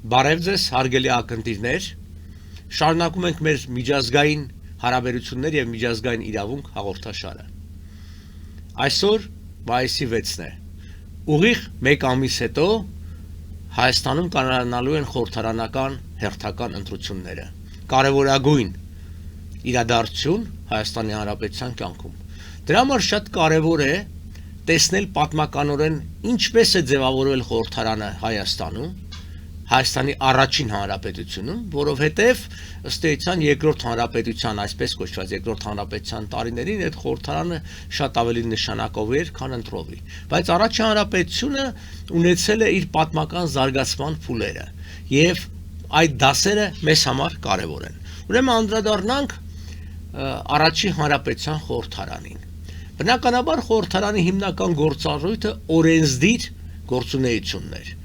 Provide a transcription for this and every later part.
Բարև ձեզ, հարգելի ակնթիվներ, շարունակում ենք մեր միջազգային հարաբերություններ և միջազգային իրավունք հաղորդաշարը։ Այսօր մայիսի 6-ն է, ուղիղ մեկ ամիս հետո Հայաստանում կայանալու են խորհրդարանական հերթական ընտրությունները, կարևորագույն իրադարձություն Հայաստանի Հանրապետության կյանքում։ Դրա համար շատ կարևոր է տեսնել պատմականորեն ինչպես է ձևավորվել խորհրդարանը Հայաստանում, Հայաստանի առաջին հանրապետությունում, որովհետև ըստ էության երկրորդ հանրապետության, այսպես կոչված երկրորդ հանրապետության տարիներին այդ խորհրդարանը շատ ավելի նշանակով էր, քան ընտրովի։ Բայց առաջին հանրապետությունը ունեցել է իր պատմական զարգացման փուլերը, եւ այդ դասերը մեզ համար կարևոր են։ Ուրեմն անդրադառնանք առաջին հանրապետության խորհրդարանին։ Բնականաբար խորհրդարանի հիմնական գործառույթը օրենսդիր գործունեությունն էր։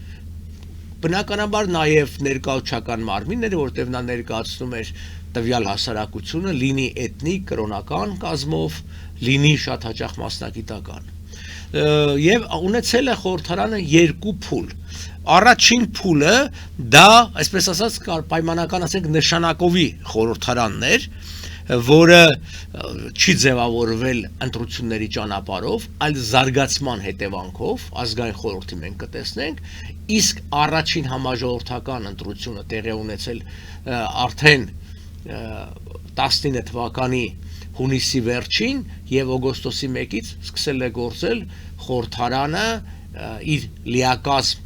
Բնականաբար նաև ներկայացական մարմինները, որտեղ նա ներկայացնում էր տվյալ հասարակությունը, լինի էթնիկ, կրոնական կազմով, լինի շատ հաճախ մասնագիտական։ Եվ ունեցել է խորհրդարանը երկու փուլ։ Առաջին փուլը դա, այսպես ասած, պայմանական ասենք նշանակովի խորհրդարանն էր, որը չի ձևավորվել ընտրությունների ճանապարհով, այլ զարգացման հետևանքով, ազգային խորհրդի մենք կտեսնենք, իսկ առաջին համաժողովրդական ընտրությունը տեղի ունեցել արդեն 19 թվականի հունիսի վերջին եւ օգոստոսի 1-ից սկսել է գործել խորհրդարանը իր լիակազմ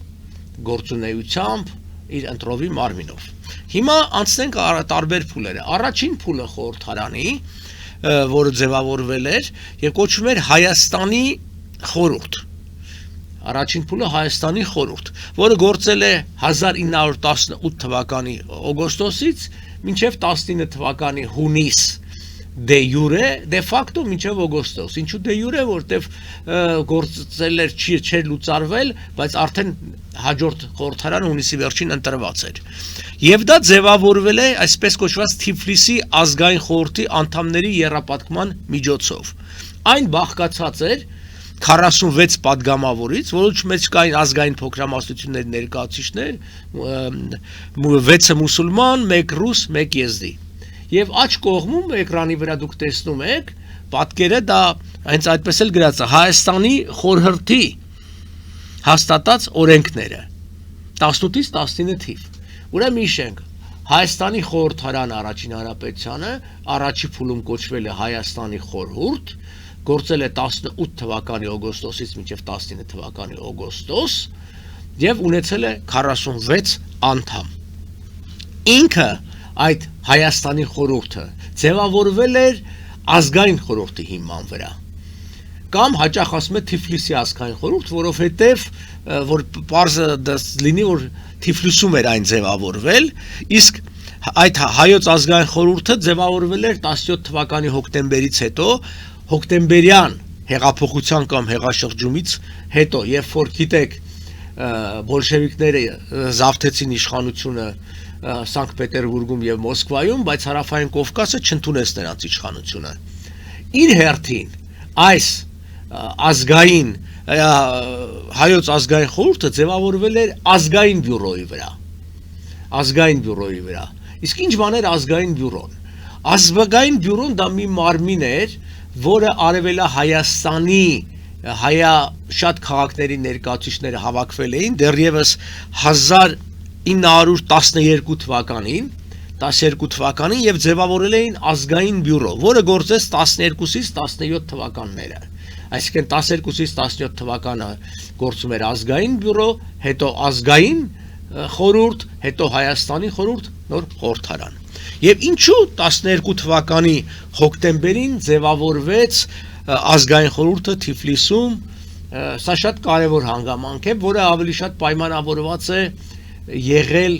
գործունեությամբ, իր ընտրովի մարմինով։ Հիմա անցնենք տարբեր փուլերը։ Առաջին փուլը խորհրդարանի, որը ձևավորվել էր եւ կոչվում էր Հայաստանի խորհուրդ։ Առաջին փուլը Հայաստանի խորհուրդ, որը գործել է 1918 թվականի օգոստոսից մինչև 19 թվականի հունիս դե յուրե, դե ֆակտո մինչև օգոստոս։ Ինչու դե յուրե, որտեվ գործել էր չէր լուծարվել, բայց արդեն հաջորդ խորհրդարանը հունիսի վերջին ընտրված էր։ Եվ դա ձևավորվել է այսպես կոչված Թիֆլիսի ազգային խորհրդի անդամների եռապատկման միջոցով։ Այն բաղկացած էր 46 падգամավորից, որոնց մեջ կային ազգային փոքրամասնությունների ներկայացուցիչներ, 6-ը մուսուլման, 1 ռուս, 1 եզդի։ Եվ աջ կողմում էկրանի վրա դուք տեսնում եք պատկերը, դա հենց այդպես էլ գրած է Հայաստանի խորհրդի հաստատած օրենքները 18-ից 19 թիվ։ Ուրեմն հիշենք, Հայաստանի խորհրդարան առաջին հանրապետությանը առաջի փուլում կոչվել է Հայաստանի խորհուրդ, գործել է 18 թվականի օգոստոսից մինչև 19 թվականի օգոստոս եւ ունեցել է 46 անդամ։ Ինքը այդ Հայաստանի խորհուրդը ձևավորվել էր ազգային խորհրդի հիման վրա, կամ հաճախ ասում է Թիֆլիսի ազգային խորհուրդ, որովհետև որ պարզը լինի, որ Թիֆլիսում էր այն ձևավորվել, իսկ այդ հայոց ազգային խորհուրդը ձևավորվել էր 17 թվականի հոկտեմբերից հետո, հոկտեմբերյան հեղափոխության կամ հեղաշրջումից հետո, երբ որ գիտեք բոլշևիկները զավթեցին իշխանությունը Սանկտ Պետերբուրգում եւ Մոսկվայում, բայց հարավային Կովկասը չընդունեց նրանց իշխանությունը։ Իր հերթին այս ազգային հայոց ազգային խորհուրդը ձևավորվել էր ազգային բյուրոյի վրա։ Ազգային բյուրոյի վրա։ Իսկ ինչ բան էր ազգային բյուրոն։ Ազգային բյուրոն դա մի մարմին էր, որը Արևելահայաստանի շատ քաղաքների ներկայացուցիչները հավաքվել էին դեռևս 1912 թվականին եւ ձևավորել էին ազգային բյուրո, որը գործեց 12-ից 17 թվականները։ Այսինքն 12-ից 17 թվականը գործում էր ազգային բյուրո, հետո ազգային խորհուրդ, հետո Հայաստանի խորհուրդ, նոր խորհրդարան։ Եվ ինչու 12 թվականի հոկտեմբերին ձևավորվեց ազգային խորհուրդը Թիֆլիսում, սա շատ կարևոր հանգամանք է, որը ավելի շատ պայմանավորված է եղել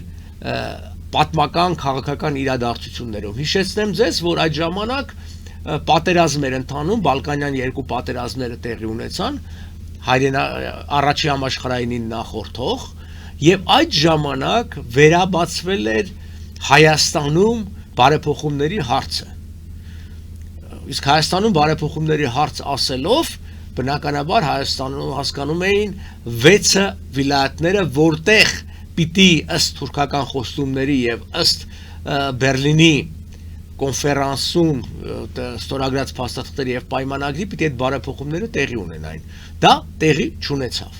պատմական քաղաքական իրադարձություններով։ Հիշեցնեմ ձեզ, որ այդ ժամանակ պատերազմ էր ընթանում, Բալկանյան երկու պատերազմները տեղի ունեցան, առաջի համաշխարհայինին նախորդող, եւ այդ ժամանակ վերաբացվել էր Հայաստանում բարեփոխումների հարցը։ Իսկ Հայաստանում բարեփոխումների հարց ասելով, բնականաբար Հայաստանում հասկանում էին 6 վիլայաթները, որտեղ պիտի ըստ թուրքական խոստումների եւ ըստ Բերլինի կոնֆերանսում ստորագրած փաստաթղթերի եւ պայմանագրի պիտի այդ բարեփոխումները տեղի ունենային։ Դա տեղի չունեցավ։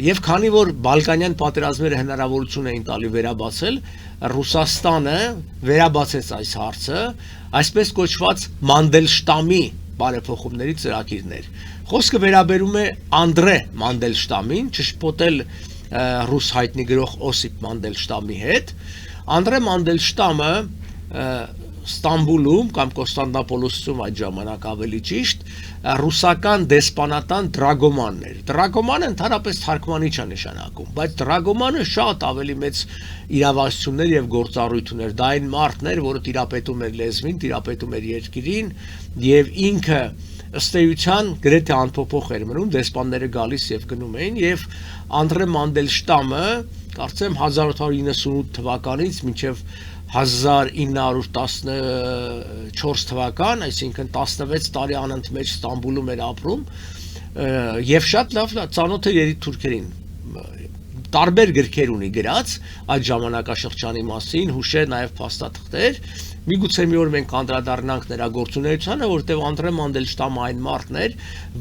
Եվ քանի որ Բալկանյան պատերազմները հնարավորություն էին տալի վերաբացել, Ռուսաստանը վերաբացեց այս հարցը, այսպես կոչված Մանդելշտամի բարեփոխումների ծրագիրներ։ Խոսքը վերաբերում է Անդրե Մանդելշտամին, ճշտպոտել ռուս հայտնի գրող Օսիպ Մանդելշտամի հետ։ Անդրե Մանդելշտամը Ստամբուլում կամ Կոստանդնուպոլսում այդ ժամանակ ավելի ճիշտ ռուսական դեսպանատան դրագոմանն էր։ Դրագոմանը ընդհանրապես թարգմանիչ է նշանակում, բայց դրագոմանը շատ ավելի մեծ իրավասություններ եւ գործառույթ ուներ։ Դա այն մարդն էր, որը տիրապետում էր լեզվին, տիրապետում էր երկրին եւ ինքը ըստ էության գրեթե անփոփոխ էր մնում, դեսպանները գալիս եւ գնում էին եւ Անդրե Մանդելշտամը կարծեմ 1898 թվականից մինչեւ 1914 թվական, այսինքն 16 տարի անընդմեջ Ստամբուլում էր ապրում եւ շատ լավ ծանոթ էր երիտթուրքերին։ Տարբեր գրքեր ունի գրած այդ ժամանակաշրջանի մասին, հուշեր նաեւ փաստաթղթեր։ Միգուցե մի օր մենք անդրադառնանք նրա գործունեությանը, որտեղ Անդրե Մանդելշտամը այն մարդն էր,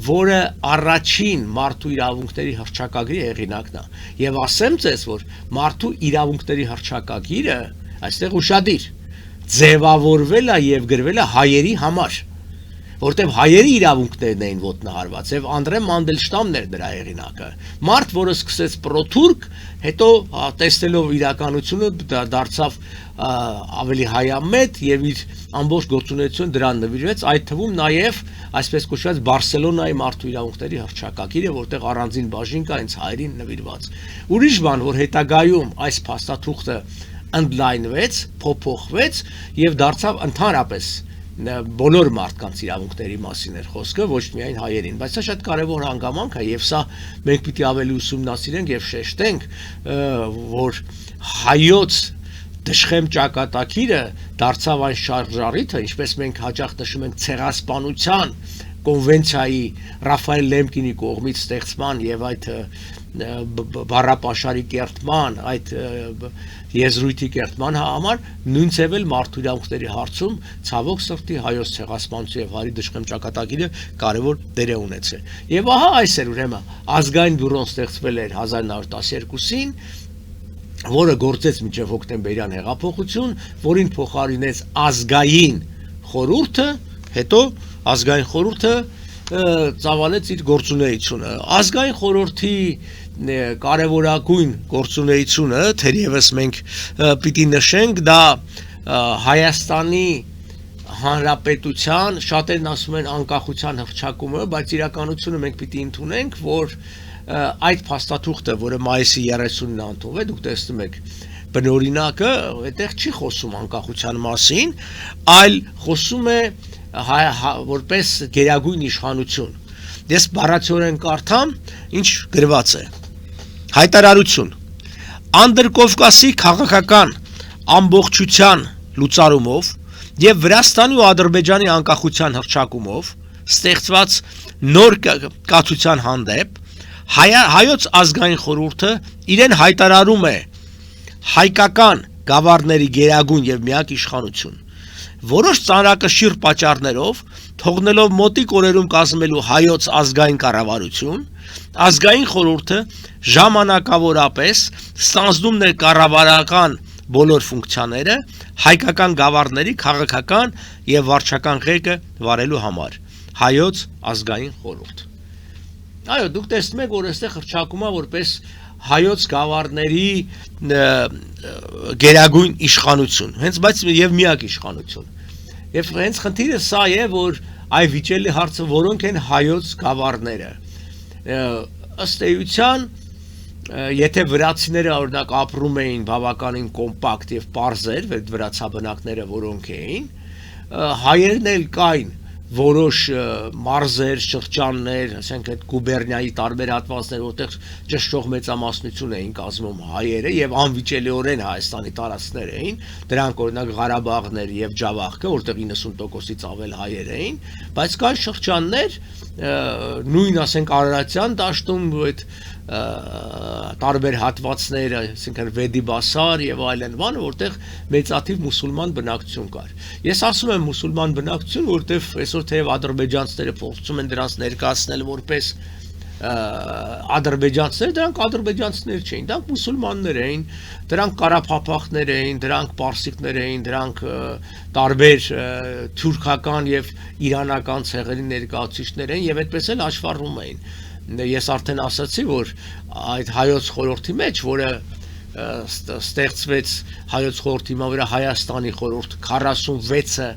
որը առաջին մարդու իրավունքների հռչակագրի հեղինակն է։ Եվ ասեմ ձեզ, որ մարդու իրավունքների հռչակագիրը այստեղ ուշադիր ձևավորվել է եւ գրվել է հայերի համար, որտեղ հայերի իրավունքներն էին ոտնահարված եւ Անդրե Մանդելշտամն էր դրա հեղինակը։ Մարդ, որը սկսեց պրոթուրք, հետո տեսնելով իրականությունը դարձավ ավելի հայամետ եւ իր ամբողջ գործունեությունը դրան նվիրվեց, այդ թվում նաեւ այսպես կոչված Բարսելոնայի մարդու իրավունքների հռչակագիրը, որտեղ առանձին բաժին կա հենց հայերին նվիրված։ Ուրիշ բան, որ հետագայում այս փաստաթուղթը ընդլայնվեց, փոփոխվեց եւ դարձավ ընդհանրապես բոլոր մարդկանց իրավունքների մասին էր խոսքը, ոչ միայն հայերին, բայց սա շատ կարևոր հանգամանք է եւ սա մենք պիտի ավելի ուսումնասիրենք եւ շեշտենք, որ հայոց դժխեմ ճակատագիրը դարձավ այն շարժառիթը, ինչպես մենք հաճախ նշում ենք ցեղասպանության կոնվենցիայի Ռաֆայել Լեմկինի կողմից ստեղծման եւ այդ բառապաշարի կերտման, այդ եզրույթի կերտման համար նույն ձևել մարդու իրավունքների հարցում ցավոք սրտի հայոց ցեղասպանություն եւ հայերի դժխեմ ճակատագիրը կարևոր դեր է ունեցել։ Եվ ահա այս էր ուրեմն ազգային բյուրոն ստեղծվել էր 1912-ին, որը գործեց մինչև հոկտեմբերյան հեղափոխություն, որին փոխարինեց ազգային խորհուրդը, հետո ազգային խորհուրդը ծավալեց իր գործունեությունը։ Ազգային խորհրդի կարևորագույն գործունեությունը, թերևս մենք պիտի նշենք, դա Հայաստանի Հանրապետության, շատերն ասում են անկախության հռչակումը, բայց իրականությունը մենք պիտի ընդունենք, որ այդ փաստաթուղթը, որը մայիսի 30-ին ընդունվել, դուք տեսնում եք բնօրինակը, այդտեղ չի խոսում անկախության մասին, այլ խոսում է որպես գերագույն իշխանություն։ Ես բառացիորեն կարդամ, ինչ գրված է։ Հայտարարություն։ Անդրկովկասի քաղաքական ամբողջության լուծարումով եւ Վրաստանի ու Ադրբեջանի անկախության հռչակումով ստեղծված նոր կացության հանդեպ հայոց ազգային խորհուրդը իրեն հայտարարում է հայկական գավառների գերագույն եւ միակ իշխանություն։ Որոշ ծանրակշիռ պատճառներով թողնելով մոտիկ օրերում կազմելու հայոց ազգային կառավարություն, ազգային խորհուրդը ժամանակավորապես ստանձնում է կառավարական բոլոր ֆունկցիաները հայկական գավառների քաղաքական եւ վարչական ղեկը վարելու համար։ Հայոց ազգային խորհուրդ։ Այո, դուք տեսնում եք, որ այստեղ հռչակում է որպես հայոց գավառների գերագույն իշխանություն, հենց բայց եւ միակ իշխանություն։ Եվ հենց խնդիրը սա է, որ այ վիճելի հարցը որոնք են հայոց գավառները։ Ըստ էության, եթե վրացիները օրինակ ապրում էին բավականին կոմպակտ եւ պարզեր, վրացաբնակները որոնք էին, հայերն էլ կային որոշ մարզեր, շրջաններ, ասենք այդ գուբերնիայի տարբեր հատվածներ, որտեղ ճշտող մեծամասնություն էին կազմում հայերը եւ անվիճելիորեն Հայաստանի տարածքներ էին, դրանք օրինակ Ղարաբաղներ եւ Ջավախքը, որտեղ 90%-ից ավել հայեր էին, բայց կան շրջաններ, նույն ասենք Արարատյան դաշտում, այդ տարբեր հատվածներ, այսինքն Վեդի Բասար եւ այլն բան, որտեղ մեծաթիվ մուսուլման բնակչություն կար։ Ես ասում եմ մուսուլման բնակչություն, որտեղ այսօր թեև ադրբեջանցիները փորձում են դրանց ներկայացնել որպես ադրբեջանցիներ, դրանք ադրբեջանցիներ չէին, դրանք մուսուլմաններ էին, դրանք կարափափախներ էին, դրանք պարսիկներ էին, դրանք տարբեր թուրքական եւ իրանական ցեղերի ներկայացուցիչներ էին եւ այդպես էլ աշխարհում էին։ Ես արդեն ասացի, որ այդ հայոց խորհրդի մեջ, որը ստեղծվեց հայոց խորհրդի վրա Հայաստանի խորհուրդ 46-ը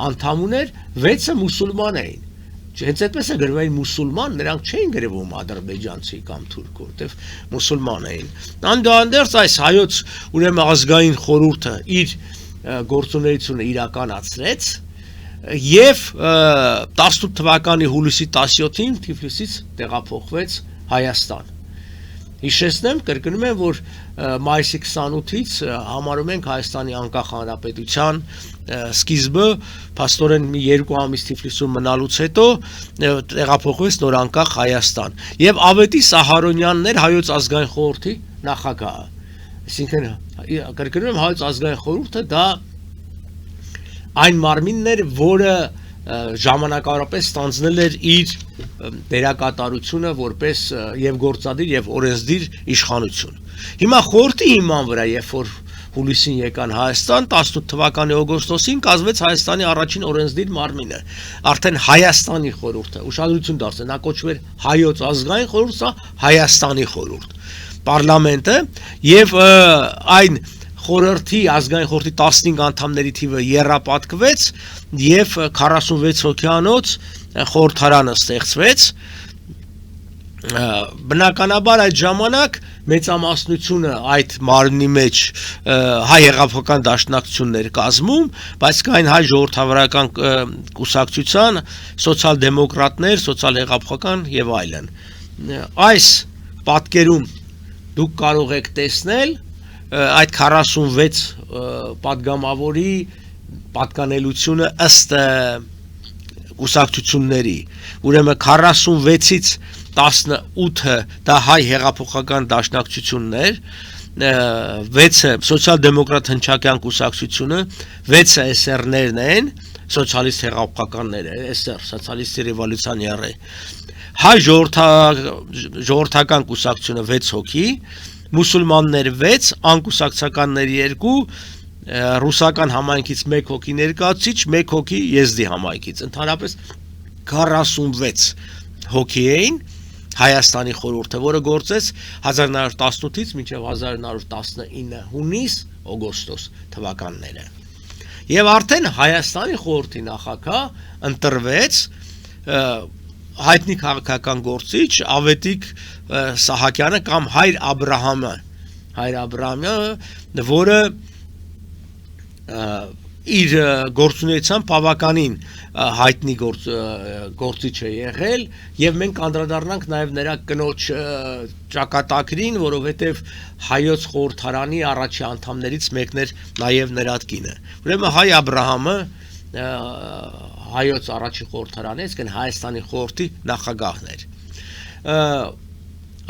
անդամ ուներ, 6-ը մուսուլման էին։ Հենց այդպես է գրվում էին մուսուլման, նրանք չէին գրվում ադրբեջանցի կամ թուրք, որտեվ մուսուլման էին։ Անդերս այս հայոց ուրեմն ազգային խորհուրդը իր գործունեությունը իրականացրեց եւ 18 թվականի հուլիսի 17-ին Թիֆլիսից տեղափոխվեց Հայաստան։ Հիշեցնեմ, կրկնում եմ, որ մայիսի 28-ից համարում ենք Հայաստանի անկախ հանրապետության սկիզբը, փաստորեն մի 2 ամիս Թիֆլիսում մնալուց հետո տեղափոխվեց նոր անկախ Հայաստան։ Եվ Ավետիս Սահարոնյանն էր հայոց ազգային խորհրդի նախագահը։ Այսինքն, կրկնում եմ, հայոց ազգային խորհուրդը դա այն մարմինն էր, որը ժամանակավորապես ստանձնել էր իր դերակատարությունը որպես եւ գործադիր եւ օրենսդիր իշխանություն։ Հիմա խորհրդի հիման վրա, երբ որ հուլիսին եկան Հայաստան, 18 թվականի օգոստոսին կազմվեց Հայաստանի առաջին օրենսդիր մարմինը, արդեն Հայաստանի խորհուրդը, ուշադրություն դարձրեք, նա կոչվեր Հայոց ազգային խորհուրդ, սա Հայաստանի խորհուրդ, պարլամենտը եւ այն խորհրդի ազգային խորհրդի 15 անդամների թիվը եռապատկվեց եւ 46 հոգյանոց խորհրդարանը ստեղծվեց։ Բնականաբար այդ ժամանակ մեծամասնությունը այդ մարմնի մեջ հայ հեղափոխական դաշնակցություններ կազմում, բայց կային հայ ժողովրդավարական կուսակցության, սոցիալ-դեմոկրատներ, սոցիալ-հեղափոխական եւ այլն։ Այս պատկերում դուք կարող եք տեսնել այդ 46 պատգամավորի պատկանելությունը ըստ կուսակցությունների, ուրեմն 46-ից 18-ը դա հայ հեղափոխական դաշնակցություններ, 6-ը սոցիալ-դեմոկրատ հնչակյան կուսակցությունը, 6-ը SR-ներն են, սոցիալիստ հեղափոխականները, SR, սոցիալիստի ռևոլյուցիոներները, հայ ժողովրդական կուսակցությունը 6 հոգի, մուսուլմաններ 6, անկուսակցականներ 2, ռուսական համայնքից 1 հոգի ներկայացուցիչ, 1 հոգի եզդի համայնքից, ընդհանրապես 46 հոգի էին Հայաստանի խորհուրդը, որը գործեց 1918-ից մինչև 1919 հունիս օգոստոս թվականները։ Եվ արդեն Հայաստանի խորհրդի նախագահ ընտրվեց հայտնի քաղաքական գործիչ Ավետիք Սահակյանը կամ Հայր Աբրահամյանը, որը իր գործունեությամբ բավականին հայտնի գործիչ է եղել եւ մենք անդրադառնանք նաեւ նրա կնոջ ճակատագրին, որովհետեւ հայոց խորհրդարանի առաջի անդամներից մեկն էր նաեւ նրա կինը։ Ուրեմն Հայ Աբրահամը հայոց առաջի խորհրդարանի, այսինքն Հայաստանի խորհրդի նախագահն էր։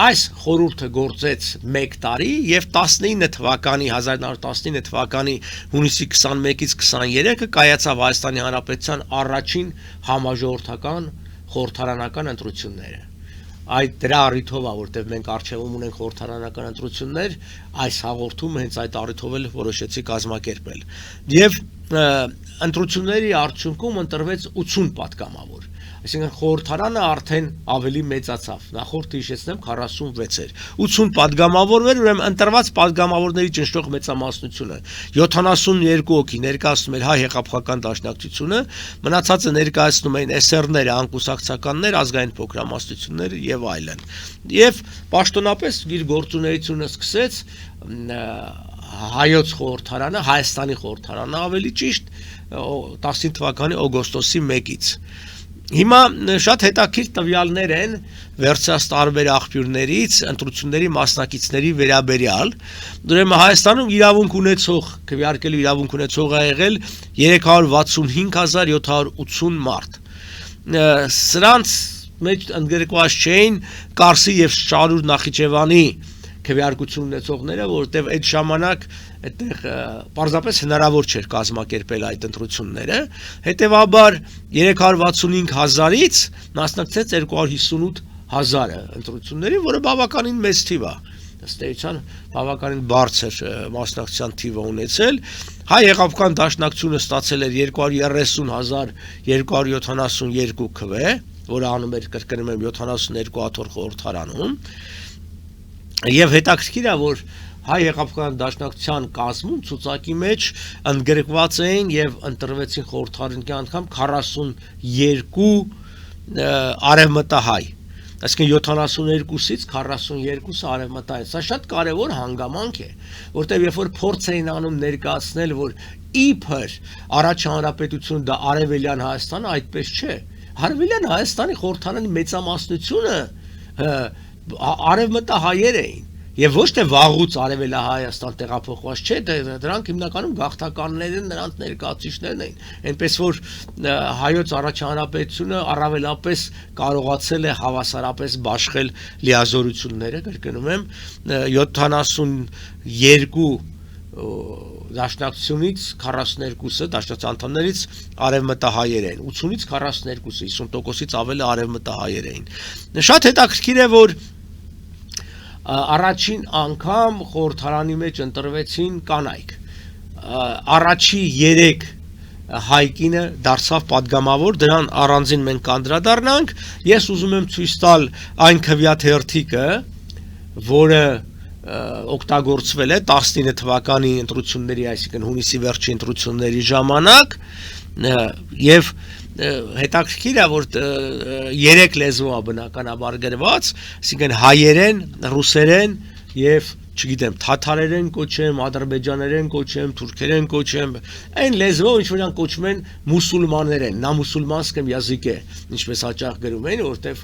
Այս խորհուրդը գործեց 1 տարի եւ 1919 թվականի հունիսի 21-ից 23-ը կայացավ Հայաստանի Հանրապետության առաջին համաժողովրդական խորհրդարանական ընտրությունները։ Այդ դրա առիթով է, որտեղ մենք արժևում ունենք խորհրդարանական ընտրություններ, այս հաղորդումը հենց այդ առիթով էլ որոշեցի կազմակերպել։ Եվ ընտրությունների արդյունքում ընտրվեց 80 պատգամավոր։ Այսինքն խորհրդարանը արդեն ավելի մեծացավ, նախորդ հիշեցնեմ 46 էր, 80 պատգամավոր էր, ուրեմն ընտրված պատգամավորների ճնշող մեծամասնությունը 72 հոգի ներկայացնում էր հայ հեղափոխական դաշնակցությունը, մնացածը ներկայացնում էին SR-ները, անկուսակցականներ, ազգային փոքրամասնություններ եւ այլն։ Եվ պաշտոնապես իր գործունեությունը սկսեց հայոց խորհրդարանը, Հայաստանի խորհրդարանը ավելի ճիշտ 19 թվականի օգոստոսի 1-ից։ Հիմա շատ հետաքրքիր տվյալներ են վերցած տարբեր աղբյուրներից, ընտրությունների մասնակիցների վերաբերյալ։ Ուրեմն Հայաստանում իրավունք ունեցող, քվեարկելու իրավունք ունեցող ա եղել 365780 մարդ։ Սրանց մեջ ընդգրկված չէին Կարսի եւ Շարուր Նախիջևանի քվեարկություն ունեցողները, որովհետեւ այդ ժամանակ այդտեղ պարզապես հնարավոր չէր կազմակերպել այդ ընտրությունները, հետեւաբար 365,000-ից մասնակցեց 258,000-ը ընտրությունների, որը բավականին մեծ թիվ է, ըստ էության բավականին բարձր մասնակցության թիվ է ունեցել։ Հայ եղբայրական դաշնակցությունը ստացել էր 230,272 քվե, որը անում էր կրկնում եմ 72-աթոռ խորհրդարանում, եւ հետաքրքիր է, որ հայ եղբայրական դաշնակցության կազմում ցուցակի մեջ ընդգրկված էին եւ ընտրվեցին խորհրդարանքի անդամ 42 արևմտահայ, այսինքն 72-ից 42-ը արևմտահայ։ Սա շատ կարևոր հանգամանք է, որտեղ երբ որ փորձ էին անում ներկայացնել, որ իբր առաջ հանրապետությունը դա արևելյան Հայաստանը, այդպես չէ։ Արևելյան Հայաստանի խորհրդարանի մեծամասնությունը արևմտահայեր էին եւ ոչ թե վաղուց արևելահայաստան տեղափոխված չէ, դրանք հիմնականում գաղթականներն նրանց ներկայացուցիչներն էին, այնպես որ հայոց առաջ հանրապետությունը առավելապես կարողացել է հավասարապես բաշխել լիազորությունները, կրկնում եմ, 72 դաշնակցությունից 42-ը դաշնակցության անդամներից արևմտահայեր էին, 80-ից 42-ը 50%-ից ավելի արևմտահայեր էին։ Շատ հետաքրքիր է, որ առաջին անգամ խորհրդարանի մեջ ընտրվեցին կանայք, առաջի 3 հայկինը դարձավ падգամավոր, դրան առանձին մենք կանդրադառնանք։ Ես ուզում եմ ցույց տալ այն քվեաթերթիկը, որը օգտագործվել է 19 թվականի ընտրությունների, այսինքն հունիսի վերջի ընտրությունների ժամանակ, եւ հետաքրքիր է, որ 3 լեզվով է բնականաբար գրված, այսինքն հայերեն, ռուսերեն եւ չգիտեմ, թաթարերեն կոչեմ, ադրբեջաներեն կոչեմ, թուրքերեն կոչեմ, այն լեզվով ինչ որ նրանք կոչում են մուսուլմաներեն, նա մուսուլմանսկեմ язык է, ինչպես հաճախ գրում են, որտեվ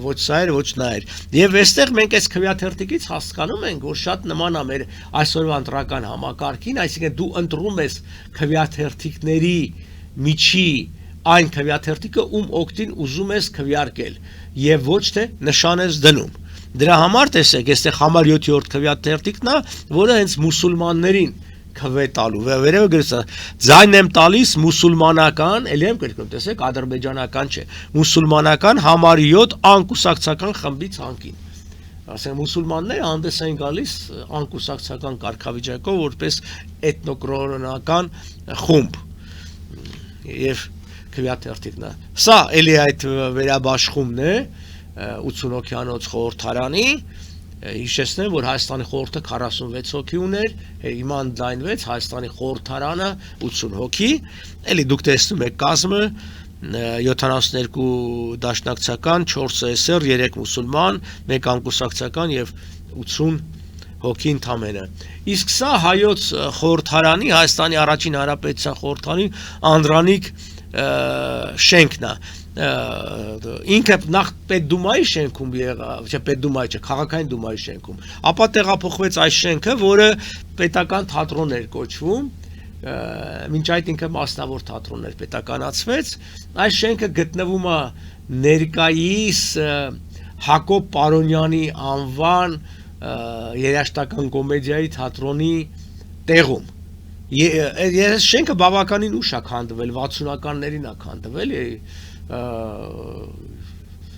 ոչ սա էր, ոչ նա էր։ Եվ այստեղ մենք այս քվեաթերթիկից հասկանում ենք, որ շատ նման է մեր այսօրվա ընտրական համակարգին, այսինքն դու ընտրում ես քվեաթերթիկների միջի այն քվեաթերթիկը, ում օգտին ուզում ես քվեարկել, եւ ոչ թե նշան ես դնում։ Դրա համար տեսեք, այստեղ համար 7-րդ քվեաթերթիկն է, որը հենց մուսուլմաններին քվե տալու, վերևը գրած է, ձայն եմ տալիս մուսուլմանական, ելի եմ կրկնում, տեսեք, ադրբեջանական չէ, մուսուլմանական համար 7 անկուսակցական խմբի ցանկին։ Ասենք մուսուլմանները հանդես են գալիս անկուսակցական կարգավիճակով, որպես էթնոկրոնական խումբ։ Եվ քվեաթերթիկն է։ Սա էլի այդ վերաբաշխումն է 80 հոգյանոց խորհրդարանի, հիշեցնեմ, որ Հայաստանի խորհուրդը 46 հոգի ուներ, հիմա ընդլայնվեց Հայաստանի խորհրդարանը 80 հոգի, էլի դուք տեսնում եք կազմը 72 դաշնակցական, 4 ՍՍՍ, 3 մուսուլման, 1 անկուսակցական եւ 80 հոգի ընդամենը։ Իսկ սա հայոց խորհրդարանի, Հայաստանի առաջին հանրապետության խորհրդարանի անդրանիկ շենքն է։ Ինքը նախ Պետդումայի շենքում եղավ, չէ, Պետդումայի չէ, քաղաքային դումայի շենքում, ապա տեղափոխվեց այս շենքը, որը պետական թատրոն էր կոչվում, մինչ այդ ինքը մասնավոր թատրոն էր, պետականացվեց։ Այս շենքը գտնվում է ներկայիս Հակոբ Պարոնյանի անվան երաժշտական կոմեդիայի թատրոնի տեղում։ Ես շենքը բավականին ուշ է քանդվել, 60-ականներին է քանդվել,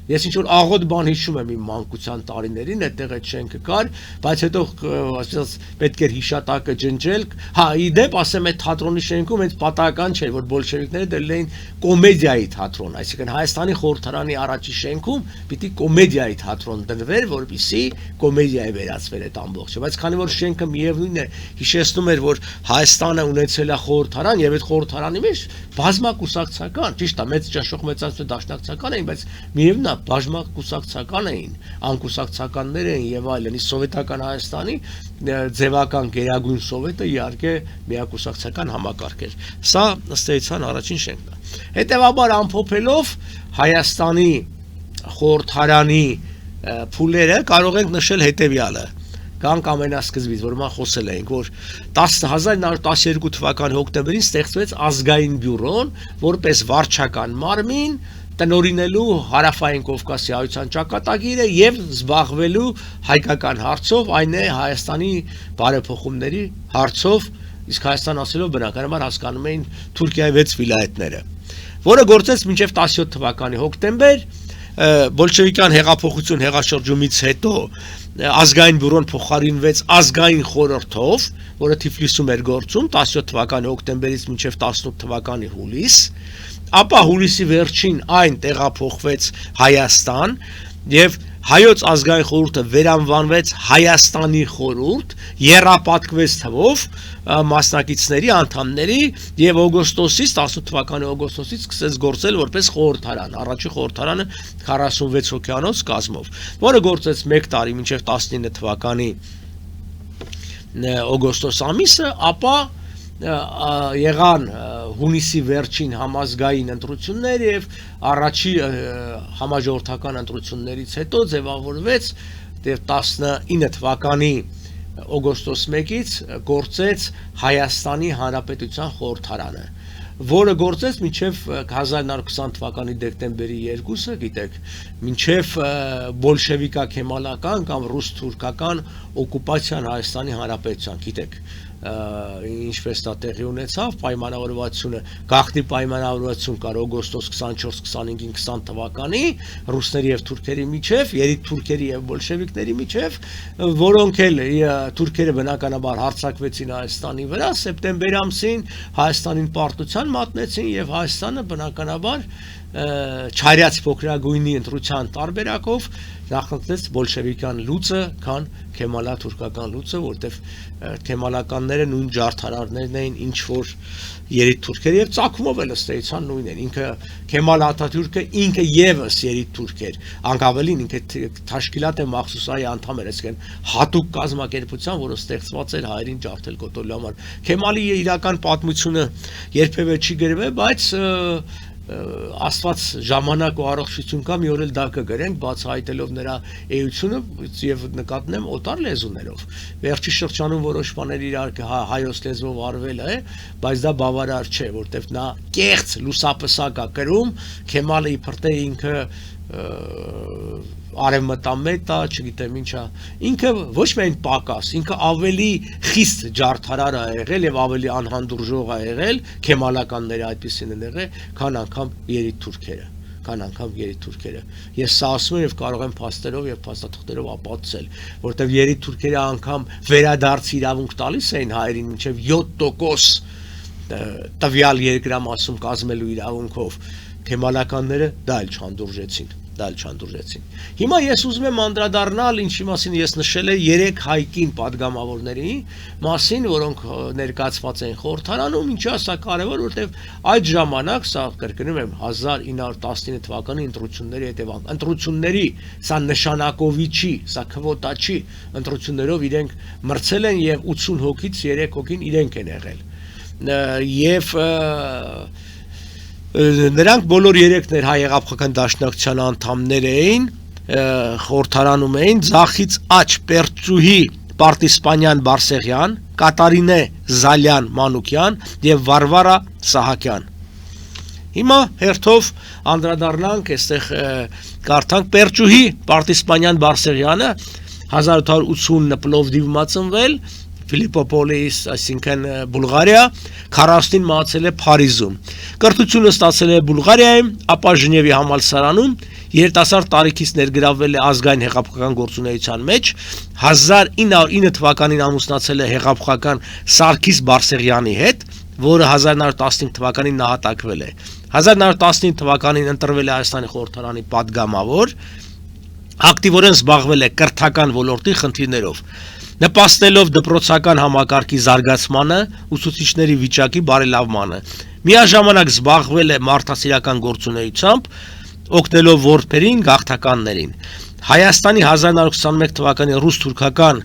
ես ինչ որ աղոտ բան հիշում եմ իմ մանկության տարիներին, այդտեղ այդ շենքը կար, բայց հետո ասես պետք էր հիշատակը ջնջել։ Հա, իդեպ ասեմ, այդ թատրոնի շենքում հենց պատահական չէր, որ բոլշևիկները դրել էին կոմեդիայի թատրոն, այսինքն Հայաստանի խորհրդարանի առաջի շենքում պիտի կոմեդիայի թատրոն դրվեր, որպեսզի կոմեդիայի վերածվեր այդ ամբողջը, բայց քանի որ շենքը միևնույնն է հիշեցնում էր, որ Հայաստանը ունեցել է խորհրդարան եւ այդ խորհրդարանի մեջ բազմակուսակցական, ճիշտ է, մեծ ճաշող մեծացած դաշնակցական էին, բայց միևնույնն է բազմակուսակցական էին, անկուսակցականներ էին եւ այլն, իսկ սովետական Հայաստանի ձևական գերագույն սովետը իհարկե միակուսակցական համակարգ էր։ Սա ըստ էության առաջին շենքն է։ Հետևաբար ամփոփելով Հայաստանի խորհրդարանի փուլերը կարող ենք նշել հետևյալը։ Կանք ամենասկզբից, որ մա խոսել էինք, որ 1912 թվականի հոկտեմբերին ստեղծվեց ազգային բյուրոն, որպես վարչական մարմին տնօրինելու Հարավային Կովկասի հայության ճակատագիրը եւ զբաղվելու հայկական հարցով, այն է Հայաստանի բարեփոխումների հարցով, իսկ Հայաստան ասելով բնականաբար հասկանում էին Թուրքիայի 6 վիլայեթները, որը գործեց մինչև 17 թվականի հոկտեմբեր, բոլշևիկյան հեղափոխություն հեղաշրջումից հետո ազգային բյուրոն փոխարինվեց ազգային խորհրդով, որը Թիֆլիսում էր գործում 17 թվականի հոկտեմբերից մինչև 18 թվականի հուլիս, ապա հուլիսի վերջին այն տեղափոխվեց Հայաստան եւ Հայոց ազգային խորհուրդը վերանվանվեց Հայաստանի խորհուրդ, եռապատկվեց թվով մասնակիցների, անդամների եւ օգոստոսից 18 թվականի օգոստոսից սկսեց գործել որպես խորհրդարան, առաջին խորհրդարանը 46 հոգյանոց կազմով, որը գործեց 1 տարի մինչև 19 թվականի օգոստոս ամիսը, ապա եղան հունիսի վերջին համազգային ընտրություններ եւ առաջի համաժողովրդական ընտրություններից հետո ձևավորվեց եւ 19 թվականի օգոստոս 1-ից գործեց Հայաստանի Հանրապետության խորհրդարանը, որը գործեց մինչև 1920 թվականի դեկտեմբերի 2-ը, գիտեք, մինչև բոլշևիկա-քեմալական կամ ռուս-թուրքական օկուպացիան Հայաստանի Հանրապետության, գիտեք, ինչպես դա տեղի ունեցավ, պայմանավորվածությունը, գաղտնի պայմանավորվածություն կար օգոստոս 24-25-ին 20 թվականի ռուսների եւ թուրքերի միջև, երիտ թուրքերի եւ բոլշևիկների միջև, որոնք էլ թուրքերը բնականաբար հարձակվեցին Հայաստանի վրա, սեպտեմբեր ամսին Հայաստանին պարտության մատնեցին եւ Հայաստանը բնականաբար չարյաց փոքրագույնի ընտրության տարբերակով նախընտրեց բոլշևիկյան լուծը, քան քեմալա-թուրքական լուծը, որտեղ քեմալականները նույն ջարդարարներն էին, ինչ որ երիտ թուրքերը եւ ծագումով էլ ըստ էության նույնն են։ Ինքը Քեմալ Աթաթյուրքը ինքը եւս երիտ թուրք էր, անկավելին ինքը Թաշկիլատ Մախսուսայի անդամ էր, այսինքն հատուկ կազմակերպության, որը ստեղծված էր հայերին ջարդել կոտորելու համար։ Քեմալի իրական պատմությունը երբևէ չի գրվել, բայց Աստված ժամանակ ու առողջություն կա, մի օր էլ դա կգրենք, բացահայտելով նրա էությունը եւ նկատնեմ օտար լեզուներով։ Վերջի շրջանում որոշ բաներ իրար հայոց լեզվով արվել է, բայց դա բավարար չէ, որտեվ նա կեղծ լուսապսակ է կրում, Քեմալը իբրտե ինքը արևմտամետ է, չգիտեմ ինչա, ինքը ոչ միայն պակաս, ինքը ավելի խիստ ջարդարար է եղել եւ ավելի անհանդուրժող է եղել, քեմալականները այդպեսին են եղել, քան անգամ երիտ թուրքերը, Ես սա ասում եմ եւ կարող եմ փաստերով եւ փաստաթղթերով ապացուցել, որտեւ երիտ թուրքերը անգամ վերադարձ իրավունք տալիս էին հայերին մինչեւ 7% տվյալ երկրամասում կազմելու իրավունքով, քեմալականները դա էլ չհանդուրժեցին։ Հիմա ես ուզում եմ անդրադառնալ, ինչի մասին ես նշել եմ 3 հայկին падգամավորների մասին, որոնք ներկայացված են խորհրդարանում, ինչի է սա կարևոր, որտեղ այդ ժամանակ, սա կրկնում եմ 1919 թվականի ընտրությունների հետևանք, ընտրությունների, սա նշանակովի չի, սա քվոտա չի, ընտրություններով իրենք մրցել են եւ 80 հոգից 3 հոգին իրենք են եղել։ Եվ նրանք բոլոր 3-ն հայ հեղափոխական դաշնակցության անդամներ էին, խորհրդարանում էին Ձախից Աչ Պերճուհի Պարտիսպանյան Բարսեղյան, Կատարինե Զալյան Մանուկյան եւ Վարվարա Սահակյան։ Հիմա հերթով անդրադառնանք, այստեղ կարդանք Պերճուհի Պարտիսպանյան Բարսեղյանը 1880 Պլովդիվում ծնվել, Ֆիլիպոպոլիս, այսինքն Բուլղարիա, 40-ին մահացել է Փարիզում։ Կրթությունը ստացել է Բուլղարիայում, ապա Ժնևի համալսարանում, երիտասարդ տարիքից ներգրավվել է ազգային հեղափոխական գործունեության մեջ, 1909 թվականին ամուսնացել է հեղափոխական Սարգիս Բարսեղյանի հետ, որը 1915 թվականին նահատակվել է։ 1915 թվականին ընտրվել է Հայաստանի խորհրդարանի падգամավոր, ակտիվորեն զբաղվել է կրթական ոլորտի խնդիրներով, նպաստելով դպրոցական համակարգի զարգացմանը, ուսուցիչների վիճակի բարելավմանը։ Միաժամանակ զբաղվել է մարդասիրական գործունեությամբ, օգնելով որբերին, գաղթականներին։ Հայաստանի 1921 թվականի ռուս-թուրքական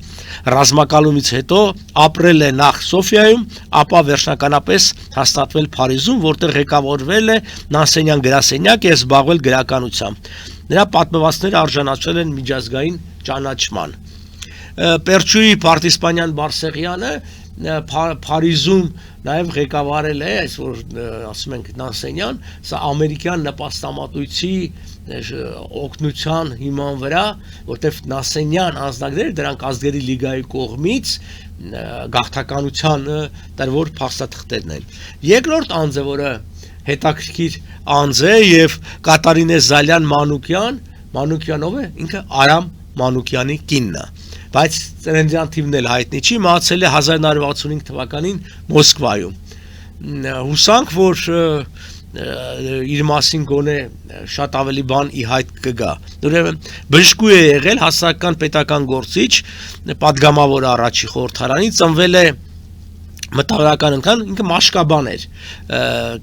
ռազմակալումից հետո ապրել է նախ Սոֆիայում, ապա վերջնականապես հաստատվել Փարիզում, որտեղ ղեկավարվել է Նանսենյան գրասենյակ եւ զբաղվել գրականությամբ։ Նրա պատմվածքները արժանացել են միջազգային ճանաչման։ Պերճուհի Պարտիսպանյան Բարսեղյանը Փարիզում նաև ղեկավարել է, այս որ ասում ենք Նանսենյան, սա ամերիկյան նպաստամատույցի օգնության հիման վրա, որտեվ Նանսենյան անձնագրերը դրանք ազգերի լիգայի կողմից գաղթականության տրվոր փաստաթղթերն են։ Երկրորդ անձը, որը հետաքրքիր անձ է եւ Կատարինե Զալյան Մանուկյանով է, ինքը Արամ Մանուկյանի կինն է, բայց ծննդյան թիվն էլ հայտնի չի, մահացել է 1965 թվականին Մոսկվայում։ Հուսանք, որ իր մասին գոնե շատ ավելի բան ի հայտ կգա։ Ուրեմն բժշկու է եղել, հասարակական պետական գործիչ, պատգամավոր առաջի խորհրդարանի, ծնվել է մտավորական ընկան, ինքը մաշկաբան էր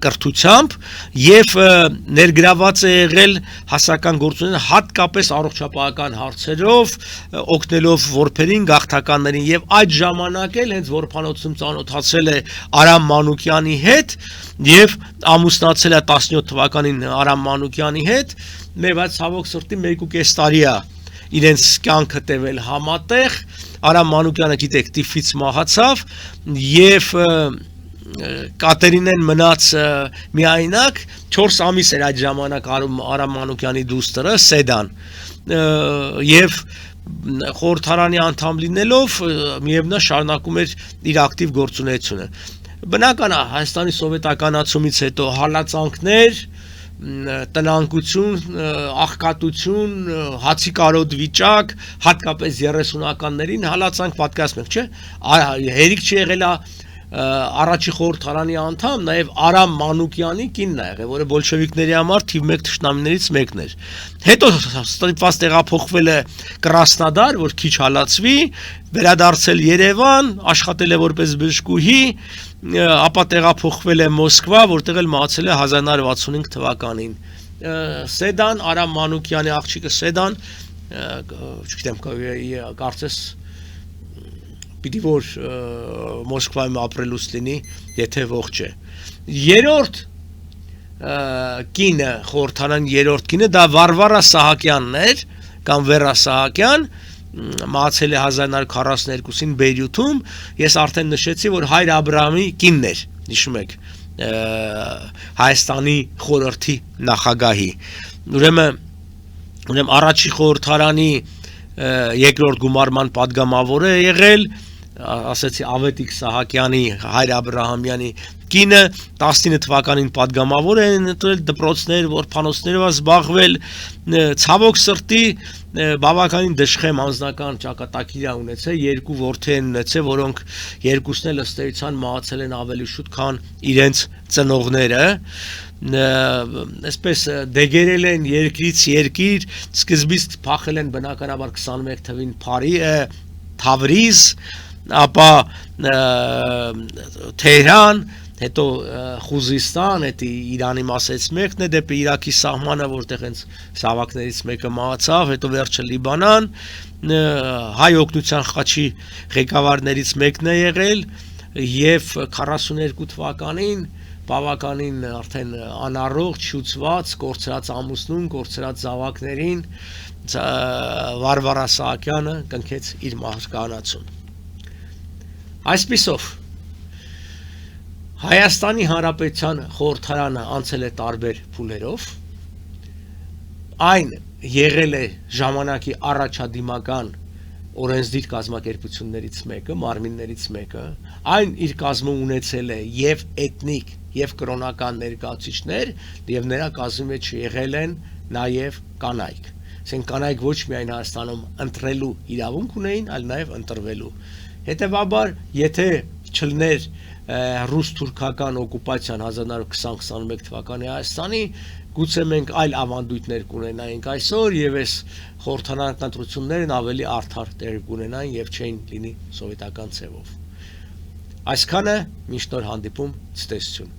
կրթությամբ եւ ներգրաված է եղել հասարակական գործունեության հատկապես առողջապահական հարցերով, օգնելով որբերին, գաղթականներին եւ այդ ժամանակ էլ հենց որբանոցում ծանոթացել է Արամ Մանուկյանի հետ եւ ամուսնացել է 17 թվականին Արամ Մանուկյանի հետ, բայց ցավոք սրտի 1.5 տարի է իրենց կյանքը տևել համատեղ։ Արամ Մանուկյանը գիտեք տիֆից մահացավ եւ Կատերինեն մնաց միայնակ, 4 ամիս էր այդ ժամանակ Արամ Մանուկյանի դուստրը Սեդան եւ խորհրդարանի անդամ լինելով միևնույն շարունակում էր իր ակտիվ գործունեությունը։ Բնական է, Հայաստանի սովետականացումից հետո հալածանքներ, տնանկություն, աղքատություն, հացի կարոտ վիճակ, հատկապես 30-ականներին հալածանք պատկերացնենք, չէ՞։ Հերիք չի եղել առաջի խորհրդարանի անդամ, նաև Արամ Մանուկյանի կինն է եղել, որը բոլշևիկների համար թիվ 1 թշնամիներից մեկն էր։ Հետո ստիպված տեղափոխվել է Կրասնոդար, որ քիչ հալածվի, վերադարձել Երևան, աշխատել է որպես բժշկուհի, ապա տեղափոխվել է Մոսկվա, որտեղ էլ մահացել է 1965 թվականին։ Սեդան, Արամ Մանուկյանի աղջիկը Սեդան, չգիտեմ, կարծես պիտի որ Մոսկվայում ապրելուց լինի, եթե ողջ է։ Երրորդ կինը, խորհրդարանի երրորդ կինը, դա Վարվարա Սահակյանն էր, կամ Վերա Սահակյան, մահացել է 1942-ին Բեյրութում, ես արդեն նշեցի, որ Հայր Աբրահամի կինն էր, հիշում եք, Հայաստանի խորհրդի նախագահի։ Ուրեմն առաջի խորհրդարանի երկրորդ գումարման падգամավոր է եղել, ասեցի Ավետիք Սահակյանի, Հայր Աբրահամյանի կինը, 19 թվականին падգամավոր է ընտրել, դպրոցներ, որբանոցներով զբաղվել, ցավոք սրտի բավականին դժխեմ անձնական ճակատագիր է ունեցել, 2 որդի են ունեցել, որոնք երկուսն էլ ըստ էության մահացել են ավելի շուտ, քան իրենց ծնողները, այսպես դեգերել են երկրից երկիր, սկզբից փախել են բնականաբար 21 թվին Թավրիզ, ապա Թեհրան, հետո Խուզիստան, հետո Իրանի մասից մեկն է դեպի Իրաքի սահմանը, որտեղ հենց զավակներից մեկը մահացավ, հետո վերջը Լիբանան, հայ օգնության խաչի ղեկավարներից մեկն է եղել եւ 42 թվականին բավականին արդեն անառողջ, շուծված, կորցրած ամուսնուն, կորցրած զավակներին Վարվարա Սահակյանը կնքեց իր մահկանացուն։ Այսպիսով Հայաստանի Հանրապետության խորհրդարանը անցել է տարբեր փուլերով, այն եղել է ժամանակի առաջադիմական օրենսդիր կազմակերպություններից մեկը, մարմիններից մեկը, այն իր կազմում ունեցել է եւ էթնիկ, եւ կրոնական ներկայացուցիչներ, եւ նրա կազմի մեջ եղել են նաեւ կանայք։ Ասենք կանայք ոչ միայն Հայաստանում ընտրելու իրավունք ունեին, այլ նաեւ ընտրվելու։ Հետևաբար, եթե չլներ ռուս-թուրքական օկուպացիան 1920-21 թվականի Հայաստանի, գուցե մենք այլ ավանդույթներ կունենայինք այսօր եւ այս խորհրդարանական ընտրություններն ավելի արդար տեղ կունենային եւ չէին լինի սովետական ցևով։ Այսքանը, մինչ նոր հանդիպում, ցտեսություն։